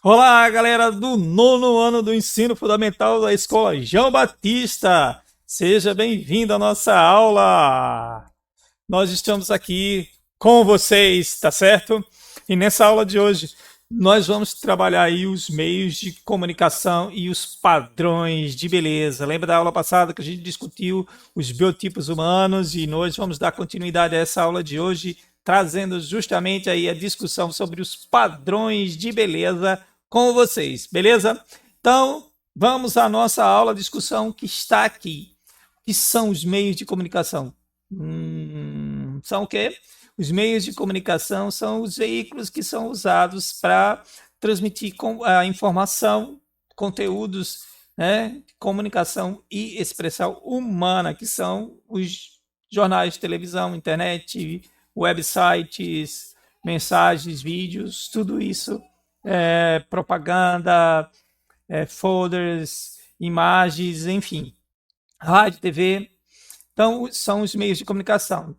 Olá, galera do nono ano do ensino fundamental da Escola João Batista. Seja bem-vindo à nossa aula. Nós estamos aqui com vocês, tá certo? E nessa aula de hoje, nós vamos trabalhar aí os meios de comunicação e os padrões de beleza. Lembra da aula passada que a gente discutiu os biotipos humanos e nós vamos dar continuidade a essa aula de hoje, trazendo justamente aí a discussão sobre os padrões de beleza com vocês, beleza? Então, vamos à nossa aula de discussão que está aqui. O que são os meios de comunicação? São o quê? Os meios de comunicação são os veículos que são usados para transmitir a informação, conteúdos, né, comunicação e expressão humana, que são os jornais de televisão, internet, websites, mensagens, vídeos, tudo isso. Propaganda, folders, imagens, enfim, rádio, TV. Então, são os meios de comunicação.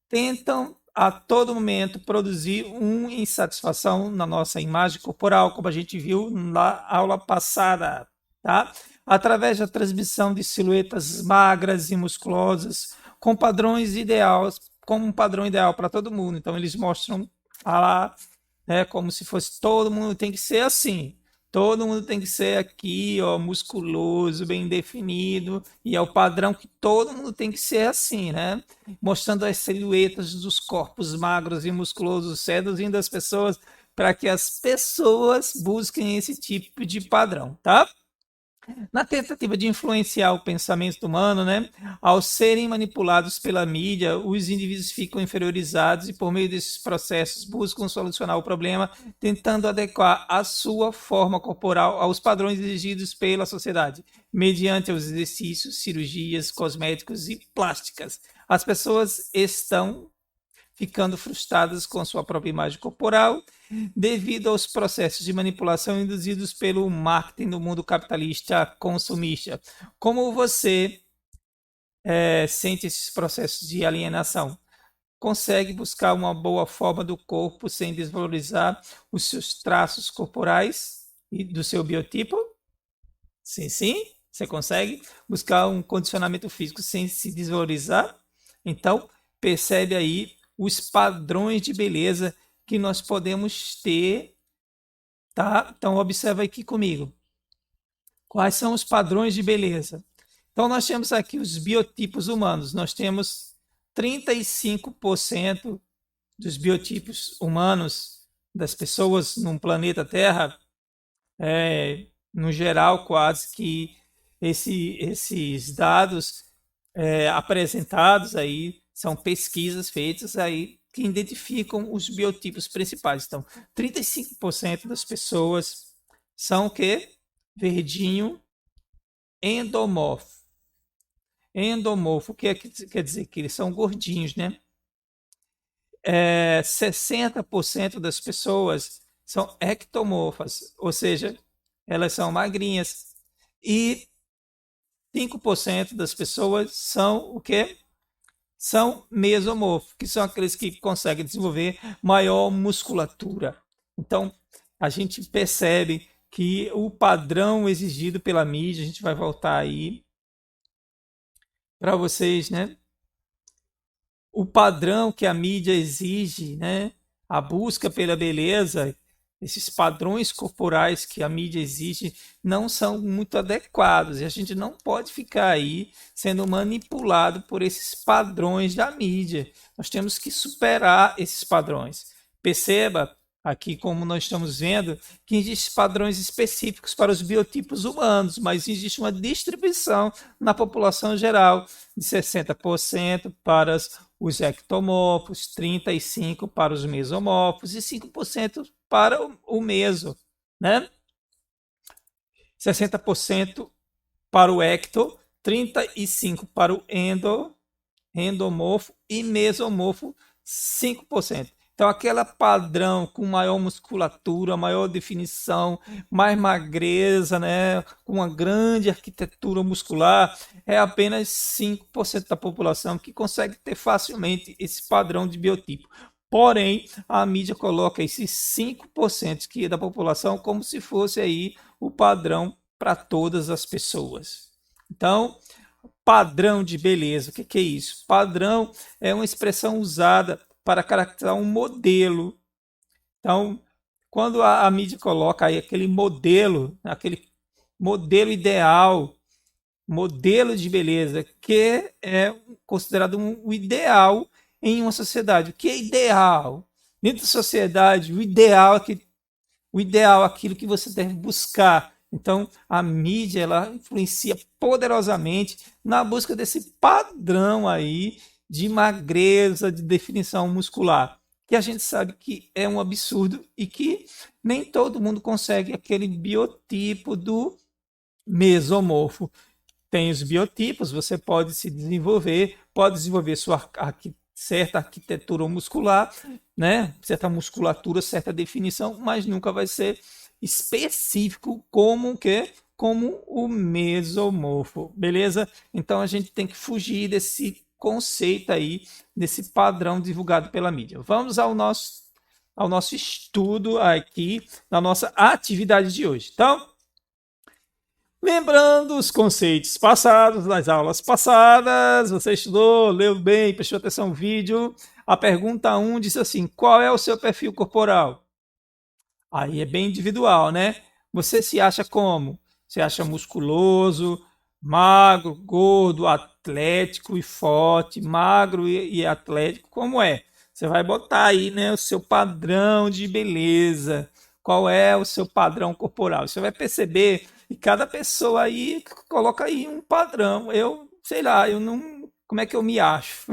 Tentam a todo momento produzir uma insatisfação na nossa imagem corporal, como a gente viu na aula passada, tá? Através da transmissão de silhuetas magras e musculosas, com padrões ideais, como um padrão ideal para todo mundo. Então, eles mostram lá, como se fosse todo mundo tem que ser assim, todo mundo tem que ser aqui, ó, musculoso, bem definido, e é o padrão que todo mundo tem que ser assim, né? Mostrando as silhuetas dos corpos magros e musculosos, seduzindo as pessoas para que as pessoas busquem esse tipo de padrão, tá? Na tentativa de influenciar o pensamento humano, né, ao serem manipulados pela mídia, os indivíduos ficam inferiorizados e, por meio desses processos, buscam solucionar o problema, tentando adequar a sua forma corporal aos padrões exigidos pela sociedade, mediante os exercícios, cirurgias, cosméticos e plásticas. As pessoas estão ficando frustradas com sua própria imagem corporal devido aos processos de manipulação induzidos pelo marketing no mundo capitalista consumista. Como você sente esses processos de alienação? Consegue buscar uma boa forma do corpo sem desvalorizar os seus traços corporais e do seu biotipo? Sim, sim. Você consegue buscar um condicionamento físico sem se desvalorizar? Então, percebe aí os padrões de beleza que nós podemos ter, tá? Então, observa aqui comigo. Quais são os padrões de beleza? Então, nós temos aqui os biotipos humanos. Nós temos 35% dos biotipos humanos das pessoas no planeta Terra, no geral, quase que esses dados apresentados aí são pesquisas feitas aí que identificam os biotipos principais. Então, 35% das pessoas são o quê? Verdinho endomorfo. Endomorfo, o que quer dizer? Que eles são gordinhos, né? 60% das pessoas são ectomorfas, ou seja, elas são magrinhas. E 5% das pessoas são o quê? São mesomorfos, que são aqueles que conseguem desenvolver maior musculatura. Então, a gente percebe que o padrão exigido pela mídia, a gente vai voltar aí para vocês, né? O padrão que a mídia exige, né? A busca pela beleza, esses padrões corporais que a mídia exige não são muito adequados e a gente não pode ficar aí sendo manipulado por esses padrões da mídia. Nós temos que superar esses padrões. Perceba aqui, como nós estamos vendo, que existem padrões específicos para os biotipos humanos, mas existe uma distribuição na população geral de 60% para os ectomorfos, 35% para os mesomorfos e 5% para o meso, né? 60% para o ecto, 35% para o endomorfo e mesomorfo 5%. Então, aquela padrão com maior musculatura, maior definição, mais magreza, né, com uma grande arquitetura muscular, é apenas 5% da população que consegue ter facilmente esse padrão de biotipo. Porém, a mídia coloca esses 5% que é da população como se fosse aí o padrão para todas as pessoas. Então, padrão de beleza, o que é isso? Padrão é uma expressão usada para caracterizar um modelo. Então, quando a mídia coloca aí aquele modelo ideal, modelo de beleza, que é considerado o ideal em uma sociedade. O que é ideal? Dentro da sociedade, o ideal é aquilo que você deve buscar. Então, a mídia ela influencia poderosamente na busca desse padrão aí de magreza, de definição muscular, que a gente sabe que é um absurdo e que nem todo mundo consegue aquele biotipo do mesomorfo. Tem os biotipos, você pode desenvolver sua certa arquitetura muscular, né? Certa musculatura, certa definição, mas nunca vai ser específico como o mesomorfo, beleza? Então a gente tem que fugir desse conceito aí, desse padrão divulgado pela mídia. Vamos ao nosso estudo aqui, na nossa atividade de hoje. Então, lembrando os conceitos passados, nas aulas passadas, você estudou, leu bem, prestou atenção no vídeo. A pergunta 1 disse assim: qual é o seu perfil corporal? Aí é bem individual, né? Você se acha como? Você acha musculoso, magro, gordo, atlético e forte, magro e atlético? Como é? Você vai botar aí, né, o seu padrão de beleza. Qual é o seu padrão corporal? Você vai perceber que cada pessoa aí coloca aí um padrão. Eu, sei lá, eu não. Como é que eu me acho?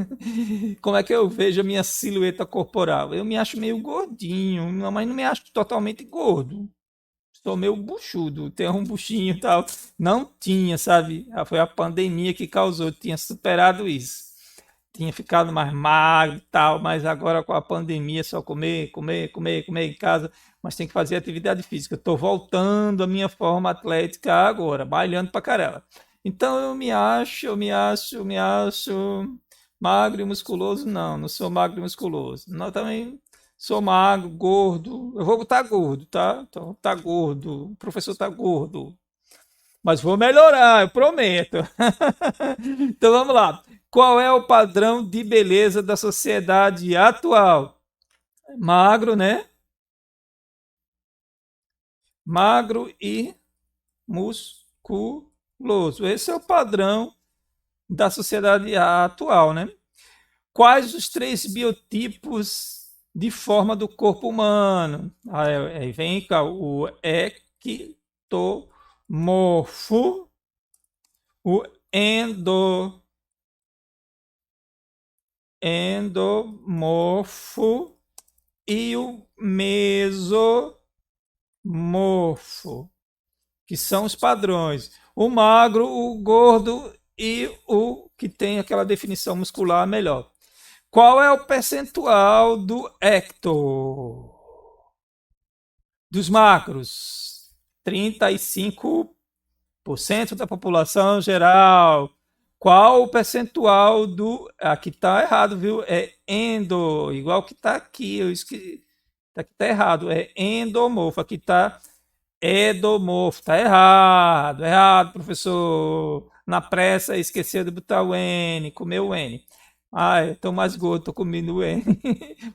Como é que eu vejo a minha silhueta corporal? Eu me acho meio gordinho, mas não me acho totalmente gordo. Sou meio buchudo, tenho um buchinho e tal. Não tinha, sabe? Foi a pandemia que causou, tinha superado isso. Tinha ficado mais magro e tal, mas agora com a pandemia só comer, comer, comer, comer em casa, mas tem que fazer atividade física. Estou voltando à minha forma atlética agora, malhando pra caramba. Então eu me acho magro e musculoso. Não, não sou magro e musculoso. Não, também sou magro, gordo. Eu vou estar gordo, tá? Então, tá gordo. O professor tá gordo. Mas vou melhorar, eu prometo. Então vamos lá. Qual é o padrão de beleza da sociedade atual? Magro, né? Magro e musculoso. Esse é o padrão da sociedade atual, né? Quais os 3 biotipos de forma do corpo humano? Aí vem cá, o ectomorfo, o endomorfo e o mesomorfo, que são os padrões. O magro, o gordo e o que tem aquela definição muscular melhor. Qual é o percentual do ecto? Dos macros? 35% da população geral. Qual o percentual do... Aqui está errado, viu? É endo, igual que está aqui. Aqui está errado. É endomorfo. Aqui está edomorfo. Está errado. Errado, professor. Na pressa, esqueceu de botar o N. Comeu o N. Ah, estou mais gordo, estou comendo o N.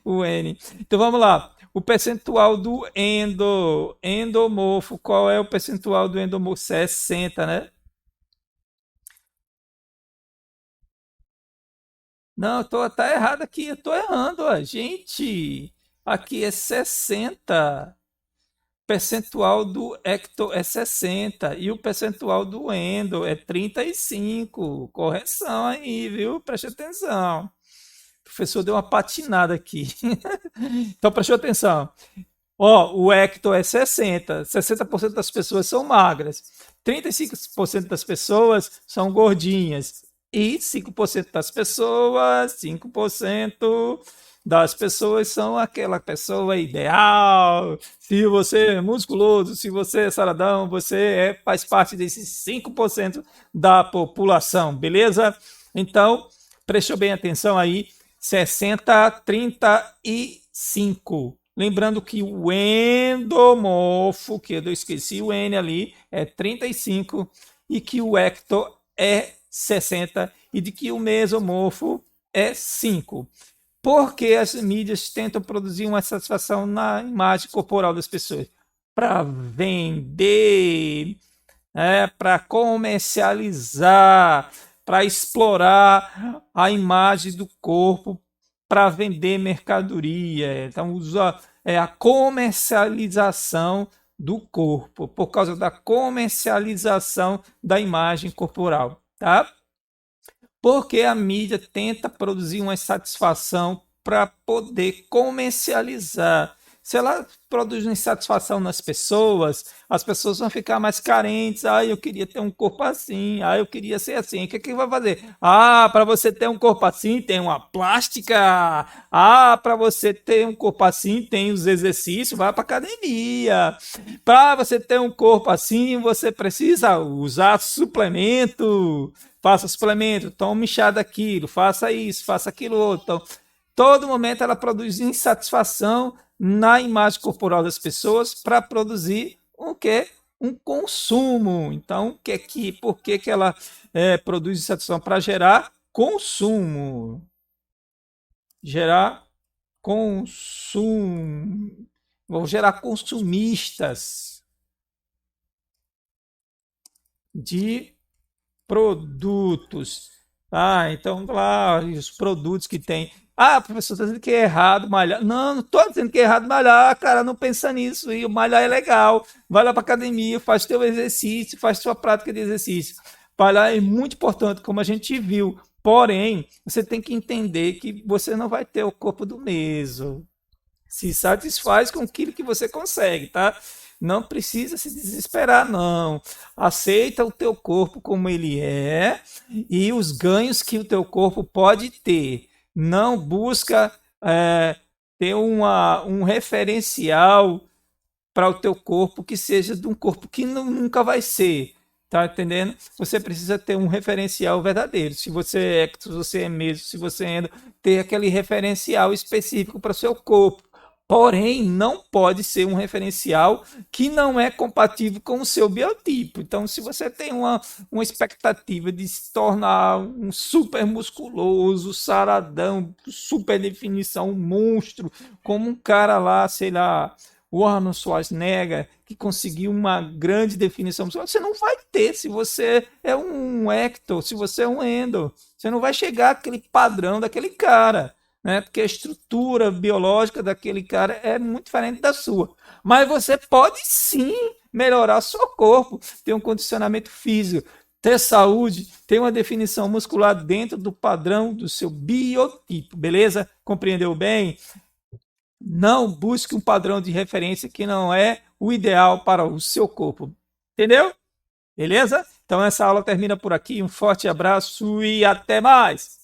O N. Então vamos lá. O percentual do endomorfo. Qual é o percentual do endomorfo? 60, né? Não, tá errado aqui. Eu tô errando, ó. Gente. Aqui é 60. Percentual do ecto é 60 e o percentual do endo é 35. Correção aí, viu? Preste atenção. O professor deu uma patinada aqui. Então preste atenção. Ó, o ecto é 60. 60% das pessoas são magras. 35% das pessoas são gordinhas. E 5% das pessoas, 5% das pessoas são aquela pessoa ideal. Se você é musculoso, se você é saradão, faz parte desses 5% da população, beleza? Então, prestou bem atenção aí, 60, 35. Lembrando que o endomorfo, que eu esqueci o N ali, é 35 e que o ecto é 60 e de que o mesomorfo é 5. Porque as mídias tentam produzir uma satisfação na imagem corporal das pessoas para vender, para comercializar, para explorar a imagem do corpo para vender mercadoria. Então usa a comercialização do corpo, por causa da comercialização da imagem corporal, tá? Porque a mídia tenta produzir uma satisfação para poder comercializar. Se ela produz uma insatisfação nas pessoas, as pessoas vão ficar mais carentes. Ah, eu queria ter um corpo assim. Ah, eu queria ser assim. O que que vai fazer? Ah, para você ter um corpo assim, tem uma plástica. Ah, para você ter um corpo assim, tem os exercícios, vai para academia. Para você ter um corpo assim, você precisa usar suplemento. Faça suplemento, tome chá daquilo, faça isso, faça aquilo outro. Então, todo momento ela produz insatisfação na imagem corporal das pessoas para produzir o que? Um consumo. Então, por que ela produz insatisfação? Para gerar consumo. Gerar consumo. Vou gerar consumistas de produtos. Ah, então lá os produtos que tem. Ah, professor, está dizendo que é errado malhar. Não, não estou dizendo que é errado malhar, cara, não pensa nisso. E o malhar é legal. Vai lá para academia, faz teu exercício, faz sua prática de exercício. Malhar é muito importante, como a gente viu. Porém, você tem que entender que você não vai ter o corpo do mesmo. Se satisfaz com aquilo que você consegue, tá? Não precisa se desesperar, não. Aceita o teu corpo como ele é e os ganhos que o teu corpo pode ter. Não busca ter um referencial para o teu corpo que seja de um corpo que nunca vai ser. Tá entendendo? Você precisa ter um referencial verdadeiro. Se você é mesmo, se você ainda ter aquele referencial específico para o seu corpo. Porém, não pode ser um referencial que não é compatível com o seu biotipo. Então, se você tem uma expectativa de se tornar um super musculoso, saradão, super definição, um monstro, como um cara lá, sei lá, o Arnold Schwarzenegger, que conseguiu uma grande definição muscular, você não vai ter se você é um ecto, se você é um endo. Você não vai chegar àquele padrão daquele cara, né? Porque a estrutura biológica daquele cara é muito diferente da sua. Mas você pode sim melhorar seu corpo, ter um condicionamento físico, ter saúde, ter uma definição muscular dentro do padrão do seu biotipo, beleza? Compreendeu bem? Não busque um padrão de referência que não é o ideal para o seu corpo. Entendeu? Beleza? Então essa aula termina por aqui. Um forte abraço e até mais!